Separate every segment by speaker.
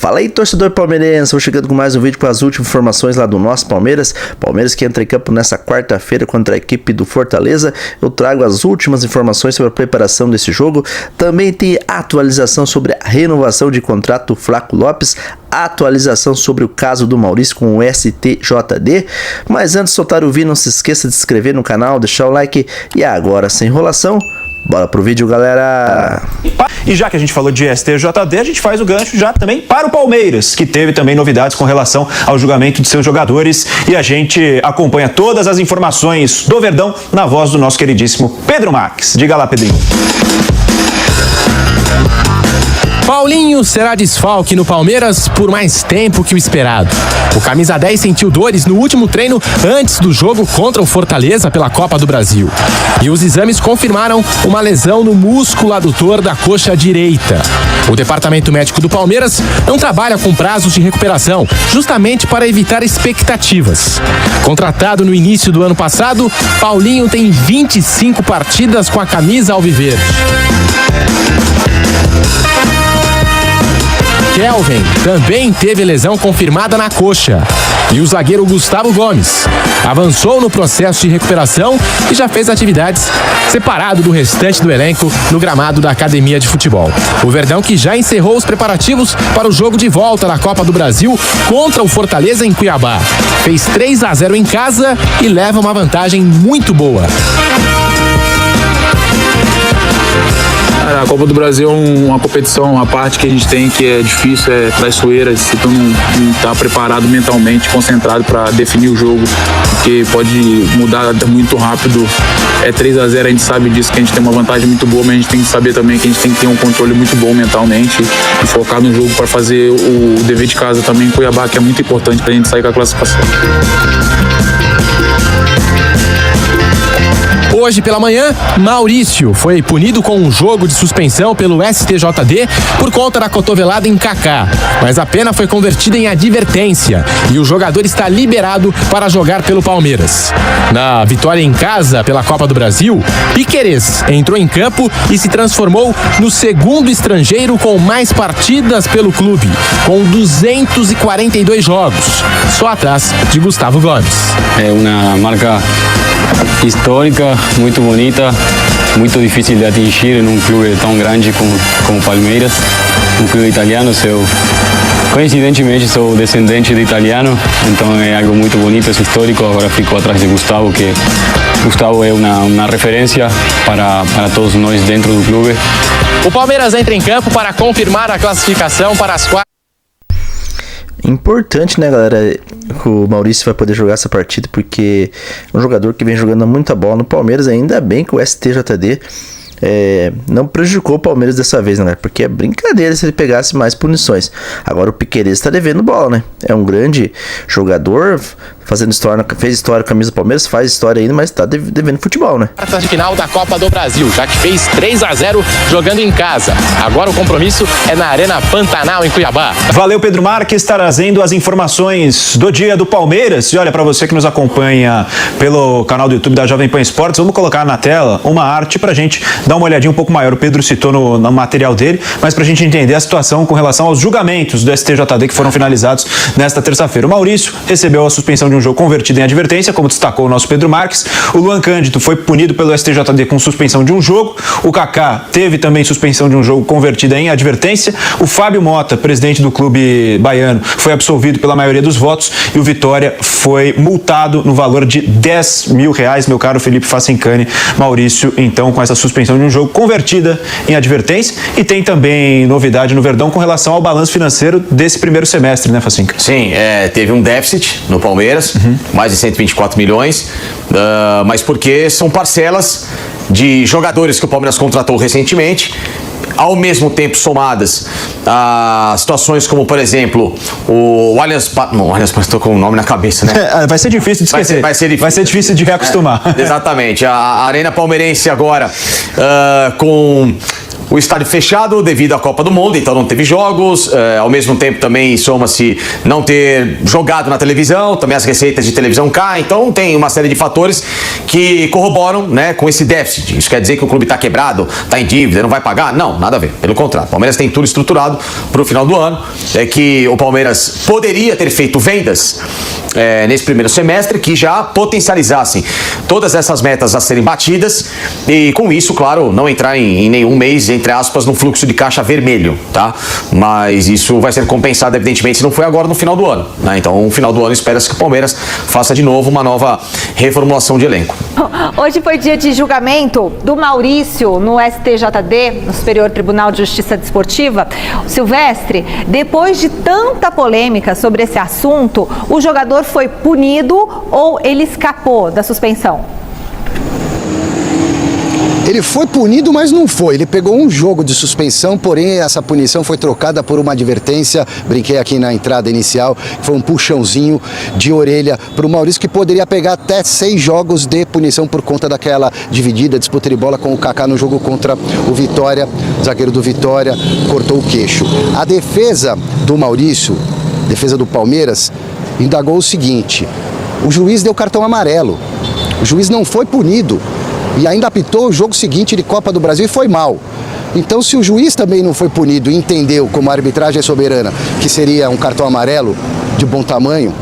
Speaker 1: Fala aí, torcedor palmeirense, vou chegando com mais um vídeo com as últimas informações lá do nosso Palmeiras. Palmeiras que entra em campo nessa quarta-feira contra a equipe do Fortaleza. Eu trago as últimas informações sobre a preparação desse jogo. Também tem atualização sobre a renovação de contrato do Flaco Lopes, atualização sobre o caso do Maurício com o STJD. Mas antes de soltar o vídeo, não se esqueça de se inscrever no canal, deixar o like. E agora, sem enrolação, bora pro vídeo, galera!
Speaker 2: E já que a gente falou de STJD, a gente faz o gancho já também para o Palmeiras, que teve também novidades com relação ao julgamento de seus jogadores. E a gente acompanha todas as informações do Verdão na voz do nosso queridíssimo Pedro Marques. Diga lá, Pedrinho.
Speaker 3: Paulinho será desfalque no Palmeiras por mais tempo que o esperado. O camisa 10 sentiu dores no último treino antes do jogo contra o Fortaleza pela Copa do Brasil. E os exames confirmaram uma lesão no músculo adutor da coxa direita. O departamento médico do Palmeiras não trabalha com prazos de recuperação, justamente para evitar expectativas. Contratado no início do ano passado, Paulinho tem 25 partidas com a camisa alviverde. Kelvin também teve lesão confirmada na coxa. E o zagueiro Gustavo Gomes avançou no processo de recuperação e já fez atividades separado do restante do elenco no gramado da academia de futebol. O Verdão que já encerrou os preparativos para o jogo de volta da Copa do Brasil contra o Fortaleza em Cuiabá. Fez 3-0 em casa e leva uma vantagem muito boa.
Speaker 4: A Copa do Brasil é uma competição, uma parte que a gente tem que é difícil, é traiçoeira, se tu não tá preparado mentalmente, concentrado para definir o jogo, porque pode mudar muito rápido. É 3-0, a gente sabe disso, que a gente tem uma vantagem muito boa, mas a gente tem que saber também que a gente tem que ter um controle muito bom mentalmente e focar no jogo para fazer o dever de casa também em Cuiabá, que é muito importante pra gente sair com a classificação.
Speaker 3: Hoje pela manhã, Maurício foi punido com um jogo de suspensão pelo STJD por conta da cotovelada em Kaká, mas a pena foi convertida em advertência e o jogador está liberado para jogar pelo Palmeiras. Na vitória em casa pela Copa do Brasil, Piquerez entrou em campo e se transformou no segundo estrangeiro com mais partidas pelo clube, com 242 jogos, só atrás de Gustavo Gomes.
Speaker 5: É uma marca histórica, muito bonita, muito difícil de atingir em um clube tão grande como Palmeiras, um clube italiano. Coincidentemente sou descendente de italiano, então é algo muito bonito, é histórico. Agora fico atrás de Gustavo, que Gustavo é uma referência para todos nós dentro do clube.
Speaker 3: O Palmeiras entra em campo para confirmar a classificação para as quartas.
Speaker 1: Importante, né, galera, o Maurício vai poder jogar essa partida, porque é um jogador que vem jogando muita bola no Palmeiras. Ainda bem que o STJD não prejudicou o Palmeiras dessa vez, né, porque é brincadeira se ele pegasse mais punições. Agora o Piquerez está devendo bola, né, é um grande jogador, fazendo história, fez história com a camisa do Palmeiras, faz história ainda, mas tá devendo futebol, né?
Speaker 3: Quartas de final da Copa do Brasil, já que fez 3-0 jogando em casa. Agora o compromisso é na Arena Pantanal, em Cuiabá.
Speaker 2: Valeu, Pedro Marques, trazendo as informações do dia do Palmeiras. E olha, para você que nos acompanha pelo canal do YouTube da Jovem Pan Esportes, vamos colocar na tela uma arte pra gente dar uma olhadinha um pouco maior. O Pedro citou no material dele, mas pra gente entender a situação com relação aos julgamentos do STJD que foram finalizados nesta terça-feira. O Maurício recebeu a suspensão de um jogo convertido em advertência, como destacou o nosso Pedro Marques. O Luan Cândido foi punido pelo STJD com suspensão de um jogo. O Kaká teve também suspensão de um jogo convertida em advertência. O Fábio Mota, presidente do clube baiano, foi absolvido pela maioria dos votos e o Vitória foi multado no valor de R$10 mil, meu caro Felipe Facincani. Maurício, então, com essa suspensão de um jogo convertida em advertência. E tem também novidade no Verdão com relação ao balanço financeiro desse primeiro semestre, né, Facinca?
Speaker 6: Sim, teve um déficit no Palmeiras, mais de 124 milhões, mas porque são parcelas de jogadores que o Palmeiras contratou recentemente, ao mesmo tempo somadas a situações como, por exemplo, o Allianz... Não, o Allianz estou com o nome na cabeça, né?
Speaker 2: Vai ser difícil de esquecer. Vai ser difícil de reacostumar.
Speaker 6: Exatamente. A Arena Palmeirense agora com o estádio fechado devido à Copa do Mundo, então não teve jogos, ao mesmo tempo também soma-se não ter jogado na televisão, também as receitas de televisão caem, então tem uma série de fatores que corroboram, né, com esse déficit. Isso quer dizer que o clube está quebrado, está em dívida, não vai pagar? Não, nada a ver, pelo contrário. O Palmeiras tem tudo estruturado para o final do ano, que o Palmeiras poderia ter feito vendas nesse primeiro semestre que já potencializassem todas essas metas a serem batidas e com isso, claro, não entrar em nenhum mês, entre aspas, no fluxo de caixa vermelho, tá? Mas isso vai ser compensado, evidentemente, se não foi agora no final do ano, né? Então, no final do ano, espera-se que o Palmeiras faça de novo uma nova reformulação de elenco.
Speaker 7: Hoje foi dia de julgamento do Maurício no STJD, no Superior Tribunal de Justiça Desportiva. Silvestre, depois de tanta polêmica sobre esse assunto, o jogador foi punido ou ele escapou da suspensão?
Speaker 8: Ele foi punido, mas não foi. Ele pegou um jogo de suspensão, porém essa punição foi trocada por uma advertência. Brinquei aqui na entrada inicial, foi um puxãozinho de orelha para o Maurício, que poderia pegar até 6 jogos de punição por conta daquela dividida, disputa de bola com o Kaká no jogo contra o Vitória. O zagueiro do Vitória cortou o queixo. A defesa do Maurício, defesa do Palmeiras, indagou o seguinte: o juiz deu cartão amarelo. O juiz não foi punido e ainda apitou o jogo seguinte de Copa do Brasil e foi mal. Então, se o juiz também não foi punido e entendeu, como a arbitragem é soberana, que seria um cartão amarelo de bom tamanho,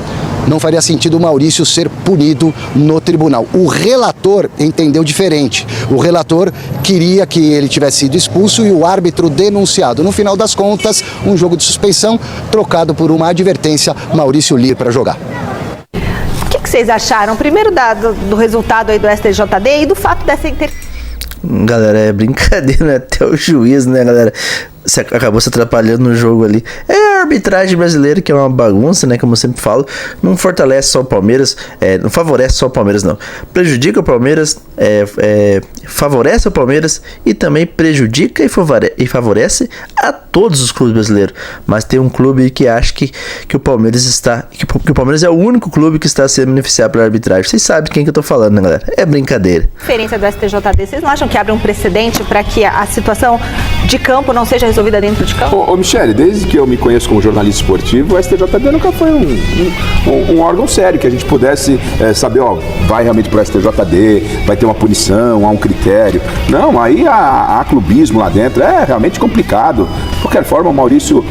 Speaker 8: não faria sentido o Maurício ser punido no tribunal. O relator entendeu diferente. O relator queria que ele tivesse sido expulso e o árbitro denunciado. No final das contas, um jogo de suspensão trocado por uma advertência, Maurício Lira para jogar.
Speaker 7: O que vocês acharam? Primeiro do resultado aí do STJD e do fato dessa
Speaker 1: Galera, é brincadeira, né? Até o juiz, né, galera? Você acabou se atrapalhando no jogo ali. É a arbitragem brasileira, que é uma bagunça, né? Como eu sempre falo, não fortalece só o Palmeiras, não favorece só o Palmeiras, não. Prejudica o Palmeiras, favorece o Palmeiras e também prejudica e favorece a todos os clubes brasileiros. Mas tem um clube que acha que o Palmeiras que o Palmeiras é o único clube que está sendo beneficiado pela arbitragem. Vocês sabem quem que eu tô falando, né, galera? É brincadeira.
Speaker 7: A diferença do STJD, vocês não acham que abre um precedente para que a situação de campo não seja resolvida dentro de campo?
Speaker 9: Ô Michele, desde que eu me conheço como jornalista esportivo, o STJD nunca foi um órgão sério que a gente pudesse saber, ó, vai realmente pro STJD, vai ter uma punição, há um critério. Não, aí há clubismo lá dentro, é realmente complicado. De qualquer forma, o Maurício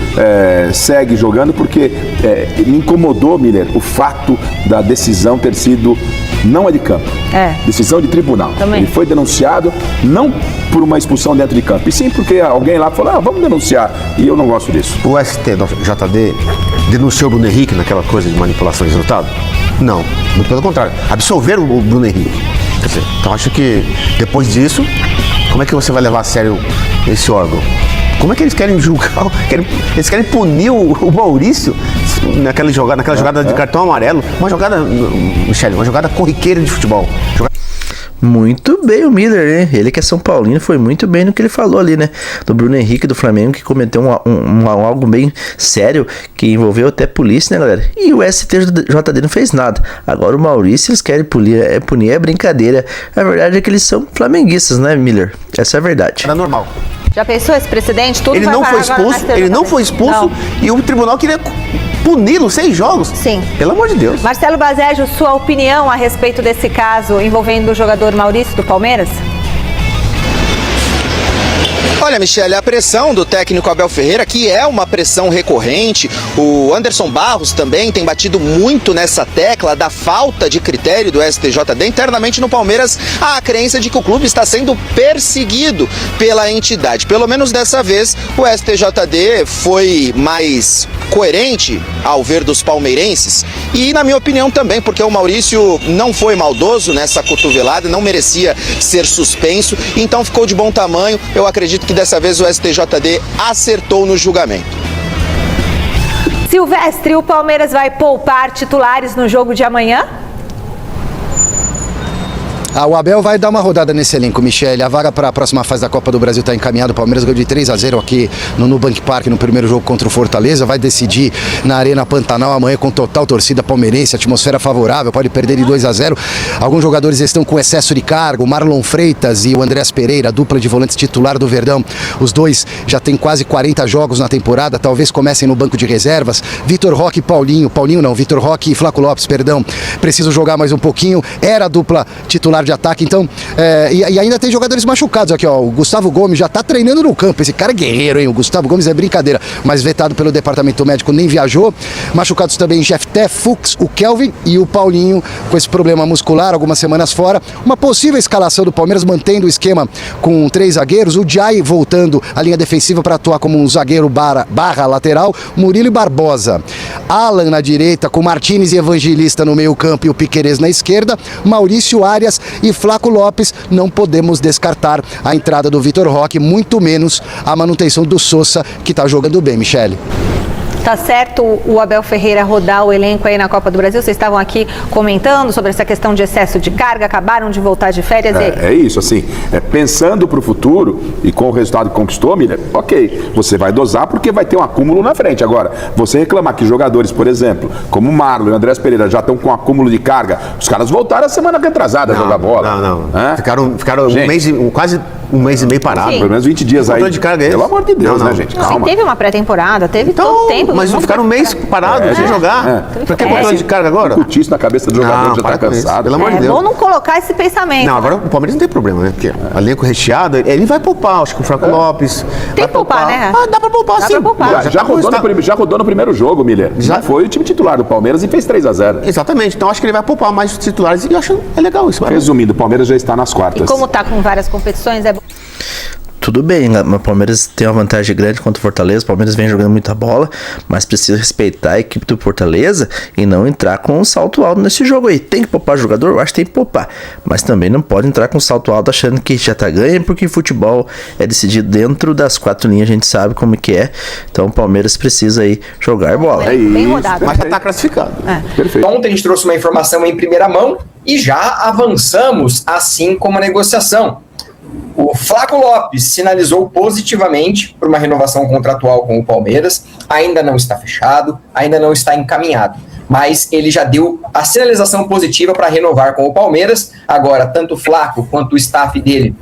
Speaker 9: segue jogando porque me incomodou, Miller, o fato da decisão ter sido não é de campo, decisão de tribunal.
Speaker 7: Também.
Speaker 9: Ele foi denunciado não por uma expulsão dentro de campo, e sim porque alguém lá falou, vamos denunciar, e eu não gosto disso.
Speaker 10: O STJD denunciou o Bruno Henrique naquela coisa de manipulação de resultado? Não, muito pelo contrário, absolveram o Bruno Henrique. Quer dizer, então acho que depois disso, como é que você vai levar a sério esse órgão? Como é que eles querem julgar? Eles querem punir o Maurício naquela jogada de cartão amarelo. Uma jogada, Michele, uma jogada corriqueira de futebol.
Speaker 1: Muito bem o Miller, né? Ele que é São Paulino foi muito bem no que ele falou ali, né? Do Bruno Henrique do Flamengo, que cometeu algo bem sério, que envolveu até polícia, né, galera? E o STJD não fez nada. Agora o Maurício, eles querem punir, é brincadeira. A verdade é que eles são flamenguistas, né, Miller? Essa é a verdade.
Speaker 10: Era normal.
Speaker 7: Já pensou esse precedente? Tudo
Speaker 10: ele não foi expulso e o tribunal queria puni-lo 6 jogos.
Speaker 7: Sim.
Speaker 10: Pelo amor de Deus.
Speaker 7: Marcelo Baseggio, sua opinião a respeito desse caso envolvendo o jogador Maurício do Palmeiras?
Speaker 11: Olha, Michele, a pressão do técnico Abel Ferreira, que é uma pressão recorrente, o Anderson Barros também tem batido muito nessa tecla da falta de critério do STJD. Internamente no Palmeiras, há a crença de que o clube está sendo perseguido pela entidade. Pelo menos dessa vez, o STJD foi mais coerente ao ver dos palmeirenses e, na minha opinião, também, porque o Maurício não foi maldoso nessa cotovelada, não merecia ser suspenso, então ficou de bom tamanho. Eu acredito que dessa vez o STJD acertou no julgamento.
Speaker 7: Silvestre, o Palmeiras vai poupar titulares no jogo de amanhã?
Speaker 8: O Abel vai dar uma rodada nesse elenco, Michele. A vaga para a próxima fase da Copa do Brasil está encaminhada. O Palmeiras ganhou de 3-0 aqui no Nubank Park no primeiro jogo contra o Fortaleza. Vai decidir na Arena Pantanal amanhã com total torcida palmeirense, atmosfera favorável, pode perder de 2-0. Alguns jogadores estão com excesso de cargo. O Marlon Freitas e o Andrés Pereira, dupla de volantes titular do Verdão. Os dois já têm quase 40 jogos na temporada, talvez comecem no banco de reservas. Vitor Roque e Vitor Roque e Flaco Lopes, perdão, precisam jogar mais um pouquinho. Era a dupla titular de ataque, então, e ainda tem jogadores machucados aqui, ó. O Gustavo Gomes já tá treinando no campo. Esse cara é guerreiro, hein? O Gustavo Gomes é brincadeira, mas vetado pelo departamento médico, nem viajou. Machucados também Jefté, Fux, o Kelvin e o Paulinho com esse problema muscular, algumas semanas fora. Uma possível escalação do Palmeiras mantendo o esquema com 3 zagueiros, o Jai voltando à linha defensiva para atuar como um zagueiro barra lateral, Murilo e Barbosa. Alan na direita, com Martínez e Evangelista no meio campo e o Piquerez na esquerda, Maurício Arias e Flaco Lopes. Não podemos descartar a entrada do Vitor Roque, muito menos a manutenção do Sousa, que está jogando bem, Michele.
Speaker 7: Tá certo o Abel Ferreira rodar o elenco aí na Copa do Brasil? Vocês estavam aqui comentando sobre essa questão de excesso de carga, acabaram de voltar de férias.
Speaker 9: É isso, assim, pensando para o futuro e com o resultado que conquistou, Miller, ok, você vai dosar porque vai ter um acúmulo na frente. Agora, você reclamar que jogadores, por exemplo, como o Marlon e o Andrés Pereira já estão com acúmulo de carga, os caras voltaram a semana retrasada a jogar bola.
Speaker 10: Não. Ficaram quase um mês e meio parados.
Speaker 9: Pelo menos 20 dias aí.
Speaker 10: De carga
Speaker 9: pelo amor de Deus, né, gente? Calma.
Speaker 7: Teve uma pré-temporada, teve todo tempo.
Speaker 10: Mas não ficaram um mês parados sem jogar. Pra que controle de carga agora?
Speaker 9: Curtiço na cabeça do jogador já tá cansado.
Speaker 10: Pelo amor de Deus.
Speaker 7: É bom não colocar esse pensamento.
Speaker 10: Não, agora o Palmeiras não tem problema, né? Porque elenco recheado, ele vai poupar, acho que o Flaco Lopes.
Speaker 7: Tem que poupar, né?
Speaker 10: Dá pra poupar, sim.
Speaker 9: Já rodou no primeiro jogo, Miller. Já foi o time titular do Palmeiras e fez 3-0.
Speaker 10: Exatamente. Então acho que ele vai poupar mais os titulares e eu acho legal isso.
Speaker 9: Resumindo, o Palmeiras já está nas quartas.
Speaker 7: E como tá com várias competições, é bom.
Speaker 1: Tudo bem, o Palmeiras tem uma vantagem grande contra o Fortaleza. O Palmeiras vem jogando muita bola, mas precisa respeitar a equipe do Fortaleza e não entrar com um salto alto nesse jogo aí. Tem que poupar jogador? Eu acho que tem que poupar, mas também não pode entrar com um salto alto achando que já tá ganho, porque futebol é decidido dentro das 4 linhas, a gente sabe como que é. Então o Palmeiras precisa aí jogar bola.
Speaker 7: Bem rodado.
Speaker 10: Mas já tá classificado.
Speaker 9: Perfeito.
Speaker 12: Ontem a gente trouxe uma informação em primeira mão e já avançamos assim como a negociação. O Flaco Lopes sinalizou positivamente para uma renovação contratual com o Palmeiras, ainda não está fechado, ainda não está encaminhado, mas ele já deu a sinalização positiva para renovar com o Palmeiras. Agora, tanto o Flaco quanto o staff dele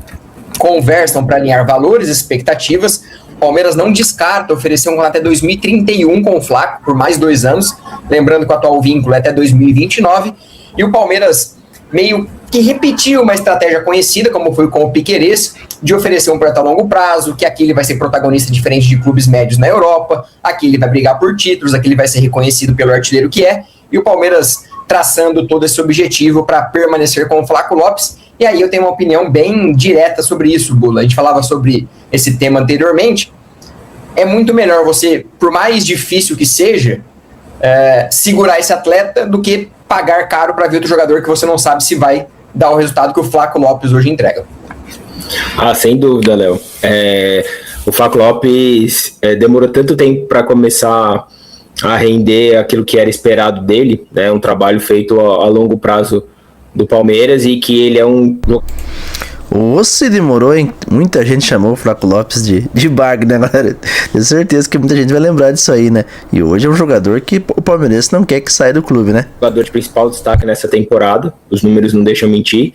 Speaker 12: conversam para alinhar valores e expectativas. O Palmeiras não descarta oferecer um contrato até 2031 com o Flaco, por mais 2 anos, lembrando que o atual vínculo é até 2029, e o Palmeiras meio que repetiu uma estratégia conhecida, como foi com o Piquerez, de oferecer um projeto a longo prazo, que aqui ele vai ser protagonista diferente de clubes médios na Europa, aqui ele vai brigar por títulos, aqui ele vai ser reconhecido pelo artilheiro que é, e o Palmeiras traçando todo esse objetivo para permanecer com o Flaco Lopes. E aí eu tenho uma opinião bem direta sobre isso, Bula. A gente falava sobre esse tema anteriormente. É muito melhor você, por mais difícil que seja, segurar esse atleta do que pagar caro para ver outro jogador que você não sabe se vai dar o resultado que o Flaco Lopes hoje entrega.
Speaker 13: Sem dúvida, Léo. O Flaco Lopes demorou tanto tempo para começar a render aquilo que era esperado dele, né? Um trabalho feito a longo prazo do Palmeiras e que ele é um...
Speaker 1: Se demorou, hein? Muita gente chamou o Flaco Lopes de bag, né, galera? Tenho certeza que muita gente vai lembrar disso aí, né? E hoje é um jogador que o palmeirense não quer que saia do clube, né?
Speaker 13: Jogador de principal destaque nessa temporada, os números não deixam mentir.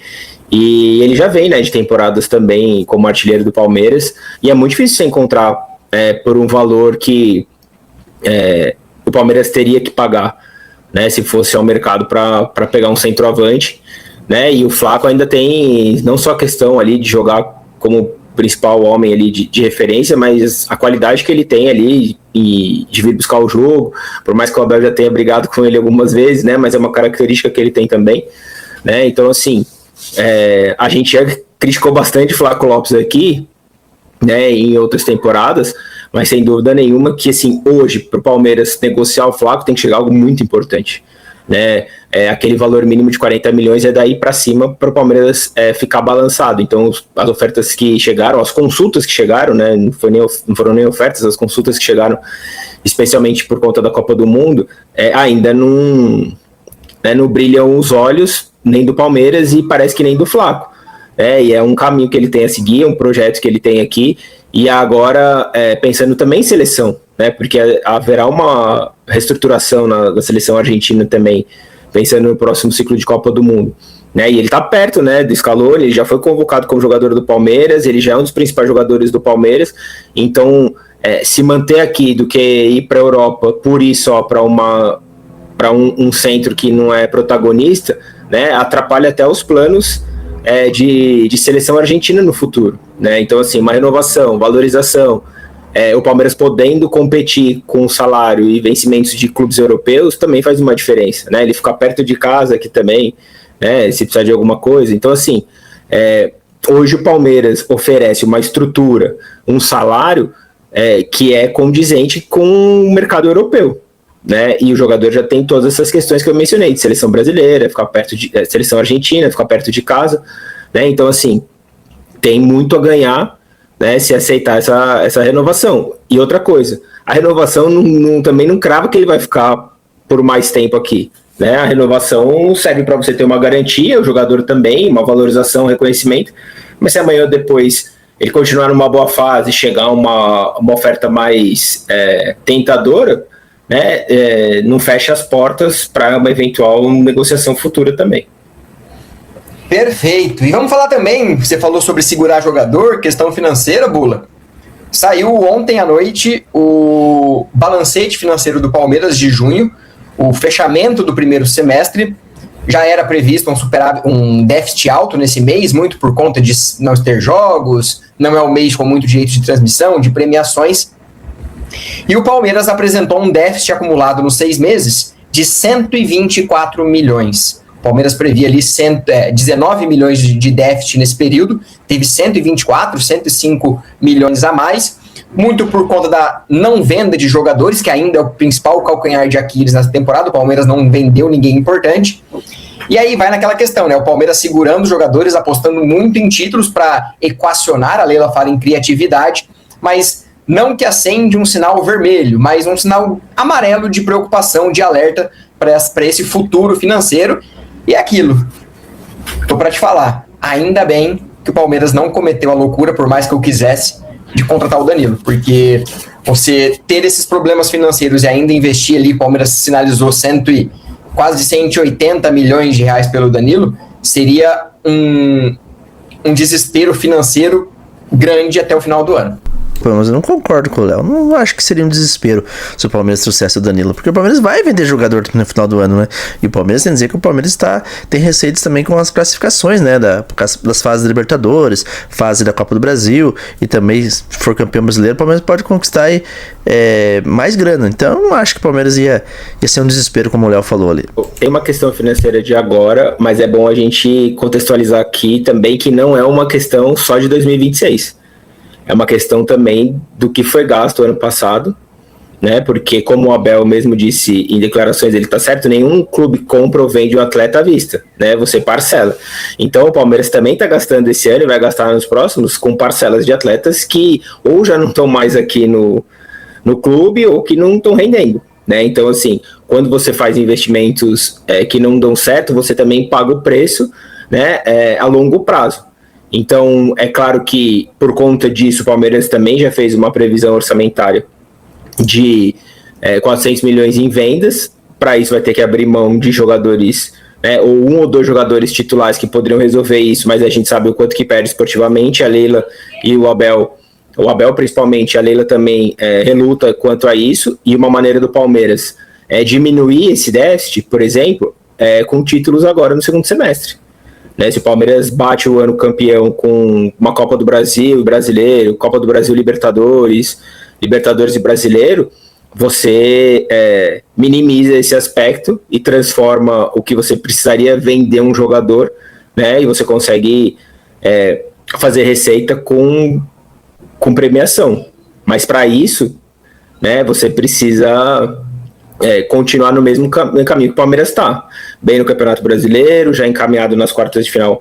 Speaker 13: E ele já vem, né, de temporadas também como artilheiro do Palmeiras. E é muito difícil você encontrar por um valor que o Palmeiras teria que pagar, né, se fosse ao mercado para pegar um centroavante. Né, e o Flaco ainda tem não só a questão ali de jogar como principal homem ali de referência, mas a qualidade que ele tem ali e de vir buscar o jogo, por mais que o Abel já tenha brigado com ele algumas vezes, né, mas é uma característica que ele tem também, né, então assim, a gente já criticou bastante o Flaco Lopes aqui, né, em outras temporadas, mas sem dúvida nenhuma que assim, hoje, para o Palmeiras negociar o Flaco tem que chegar algo muito importante. Né, aquele valor mínimo de 40 milhões é daí para cima para o Palmeiras ficar balançado. Então as ofertas que chegaram, as consultas que chegaram, né, não foram nem ofertas, as consultas que chegaram, especialmente por conta da Copa do Mundo, ainda não brilham os olhos, nem do Palmeiras e parece que nem do Flaco. E é um caminho que ele tem a seguir, um projeto que ele tem aqui, e agora pensando também em seleção, né, porque haverá uma reestruturação na seleção argentina também, pensando no próximo ciclo de Copa do Mundo. Né, e ele está perto, né, do Scaloni, ele já foi convocado como jogador do Palmeiras, ele já é um dos principais jogadores do Palmeiras, então se manter aqui do que ir para a Europa por ir só para um centro que não é protagonista, né, atrapalha até os planos de seleção argentina no futuro. Né? Então, assim, uma renovação, valorização, o Palmeiras podendo competir com salário e vencimentos de clubes europeus também faz uma diferença. Né? Ele fica perto de casa aqui também, né, se precisar de alguma coisa. Então, assim, hoje o Palmeiras oferece uma estrutura, um salário que é condizente com o mercado europeu. Né? E o jogador já tem todas essas questões que eu mencionei, de seleção brasileira, ficar perto de seleção argentina, ficar perto de casa. Né? Então, assim, tem muito a ganhar, né, se aceitar essa renovação. E outra coisa, a renovação também não crava que ele vai ficar por mais tempo aqui. Né? A renovação serve para você ter uma garantia, o jogador também, uma valorização, reconhecimento, mas se amanhã ou depois ele continuar numa boa fase, chegar uma oferta mais tentadora, né, não fecha as portas para uma eventual negociação futura também.
Speaker 12: Perfeito. E vamos falar também, você falou sobre segurar jogador, questão financeira, Bula. Saiu ontem à noite o balancete financeiro do Palmeiras de junho, o fechamento do primeiro semestre. Já era previsto um déficit alto nesse mês, muito por conta de não ter jogos, não é um mês com muito direito de transmissão, de premiações. E o Palmeiras apresentou um déficit acumulado nos 6 meses de 124 milhões. O Palmeiras previa ali 19 milhões de déficit nesse período, teve 124, 105 milhões a mais, muito por conta da não venda de jogadores, que ainda é o principal calcanhar de Aquiles nessa temporada. O Palmeiras não vendeu ninguém importante. E aí vai naquela questão, né? O Palmeiras segurando os jogadores, apostando muito em títulos para equacionar, a Leila fala em criatividade, mas não que acende um sinal vermelho, mas um sinal amarelo de preocupação, de alerta para esse futuro financeiro. E é aquilo, tô para te falar, ainda bem que o Palmeiras não cometeu a loucura, por mais que eu quisesse, de contratar o Danilo, porque você ter esses problemas financeiros e ainda investir ali, o Palmeiras sinalizou quase 180 milhões de reais pelo Danilo, seria um desespero financeiro grande até o final do ano.
Speaker 1: Pô, mas eu não concordo com o Léo. Não acho que seria um desespero se o Palmeiras trouxesse o Danilo, porque o Palmeiras vai vender jogador no final do ano, né? E o Palmeiras tem que dizer que o Palmeiras tem receitos também com as classificações, né? Das fases da Libertadores, fase da Copa do Brasil, e também, se for campeão brasileiro, o Palmeiras pode conquistar aí, mais grana. Então, eu não acho que o Palmeiras ia ser um desespero, como o Léo falou ali.
Speaker 13: Tem uma questão financeira de agora, mas é bom a gente contextualizar aqui também que não é uma questão só de 2026. É uma questão também do que foi gasto ano passado, né? Porque, como o Abel mesmo disse em declarações, ele tá certo, nenhum clube compra ou vende um atleta à vista, né? Você parcela. Então o Palmeiras também tá gastando esse ano e vai gastar nos próximos com parcelas de atletas que ou já não estão mais aqui no clube ou que não estão rendendo, né? Então, assim, quando você faz investimentos que não dão certo, você também paga o preço, né? A longo prazo. Então, é claro que, por conta disso, o Palmeiras também já fez uma previsão orçamentária de 400 milhões em vendas. Para isso, vai ter que abrir mão de jogadores, né, ou 1 ou 2 jogadores titulares que poderiam resolver isso, mas a gente sabe o quanto que perde esportivamente. A Leila e o Abel principalmente, a Leila também reluta quanto a isso. E uma maneira do Palmeiras diminuir esse déficit, por exemplo, com títulos agora no segundo semestre. Né, se o Palmeiras bate o ano campeão com uma Copa do Brasil, Brasileiro, Copa do Brasil, Libertadores e Brasileiro, você minimiza esse aspecto e transforma o que você precisaria vender um jogador, né, e você consegue fazer receita com premiação. Mas para isso, né, você precisa continuar no mesmo caminho que o Palmeiras está, bem no Campeonato Brasileiro, já encaminhado nas quartas de final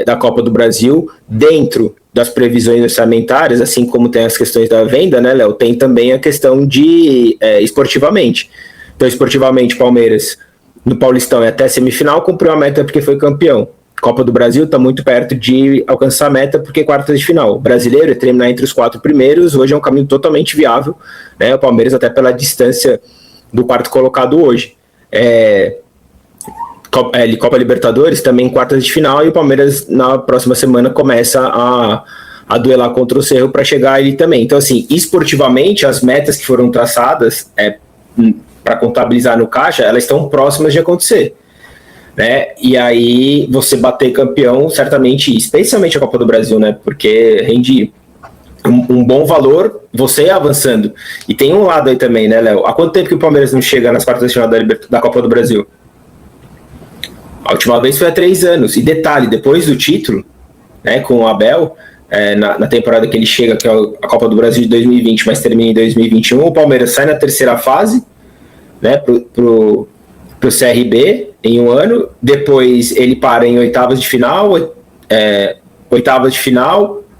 Speaker 13: da Copa do Brasil, dentro das previsões orçamentárias, assim como tem as questões da venda, né, Léo, tem também a questão de esportivamente. Então, esportivamente, o Palmeiras no Paulistão e até semifinal, cumpriu a meta porque foi campeão. Copa do Brasil está muito perto de alcançar a meta porque é quartas de final. O brasileiro é terminar entre os 4 primeiros, hoje é um caminho totalmente viável, né? O Palmeiras até pela distância do quarto colocado hoje. Copa Libertadores também quartas de final, e o Palmeiras na próxima semana começa a duelar contra o Cerro para chegar ali também. Então, assim, esportivamente, as metas que foram traçadas para contabilizar no caixa, elas estão próximas de acontecer, né? E aí você bater campeão, certamente, especialmente a Copa do Brasil, né? Porque rende um bom valor você avançando. E tem um lado aí também, né, Léo? Há quanto tempo que o Palmeiras não chega nas quartas de final da Copa do Brasil? A última vez foi há 3 anos. E detalhe, depois do título, né, com o Abel, na temporada que ele chega, que é a Copa do Brasil de 2020, mas termina em 2021, o Palmeiras sai na terceira fase, né, pro CRB em um ano, depois ele para em oitavas de final,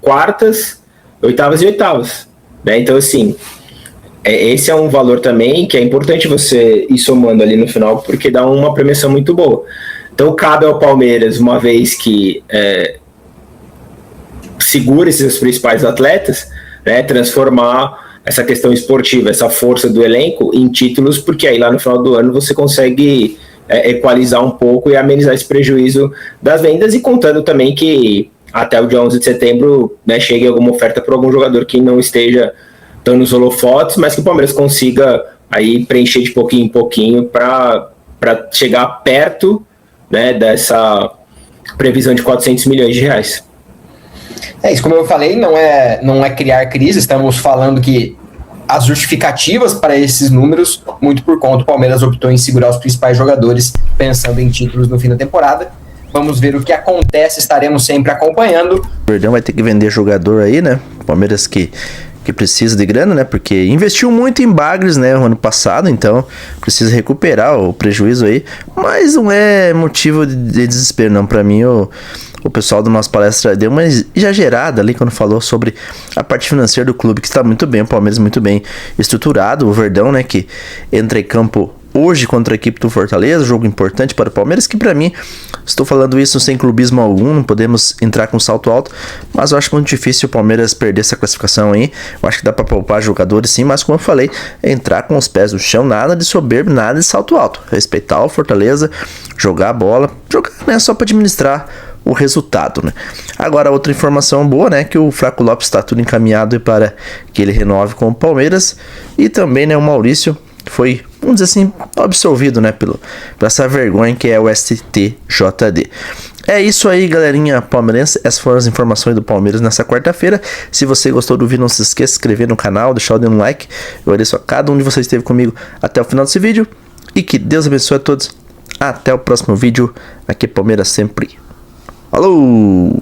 Speaker 13: quartas, oitavas e oitavas, né? Então, assim, esse é um valor também que é importante você ir somando ali no final, porque dá uma premiação muito boa. Então, cabe ao Palmeiras, uma vez que segura esses principais atletas, né, transformar essa questão esportiva, essa força do elenco em títulos, porque aí lá no final do ano você consegue equalizar um pouco e amenizar esse prejuízo das vendas, e contando também que até o dia 11 de setembro, né, chegue alguma oferta por algum jogador que não esteja tão nos holofotes, mas que o Palmeiras consiga aí preencher de pouquinho em pouquinho para chegar perto, né, dessa previsão de 400 milhões de reais.
Speaker 12: Isso, como eu falei, não é criar crise, estamos falando que as justificativas para esses números, muito por conta, o Palmeiras optou em segurar os principais jogadores, pensando em títulos no fim da temporada. Vamos ver o que acontece, estaremos sempre acompanhando.
Speaker 1: O Verdão vai ter que vender jogador aí, né? Palmeiras que precisa de grana, né? Porque investiu muito em Bagres, né, no ano passado, então precisa recuperar o prejuízo aí. Mas não é motivo de desespero, não. Pra mim, o pessoal do nosso palestra deu uma exagerada ali quando falou sobre a parte financeira do clube, que está muito bem, o Palmeiras muito bem estruturado. O Verdão, né, que entra em campo hoje contra a equipe do Fortaleza, jogo importante para o Palmeiras, que para mim, estou falando isso sem clubismo algum, não podemos entrar com salto alto, mas eu acho muito difícil o Palmeiras perder essa classificação aí. Eu acho que dá para poupar jogadores sim, mas como eu falei, entrar com os pés no chão, nada de soberbo, nada de salto alto, respeitar o Fortaleza, jogar a bola, jogar, né, só para administrar o resultado, né? Agora, outra informação boa, né, que o Flaco Lopes está tudo encaminhado para que ele renove com o Palmeiras, e também, né, o Maurício foi, vamos dizer assim, absolvido, né, por essa vergonha que é o STJD. É isso aí, galerinha palmeirense. Essas foram as informações do Palmeiras nessa quarta-feira. Se você gostou do vídeo, não se esqueça de se inscrever no canal, deixar o dedo no like. Eu agradeço a cada um de vocês que esteve comigo até o final desse vídeo, e que Deus abençoe a todos. Até o próximo vídeo. Aqui é Palmeiras sempre. Falou!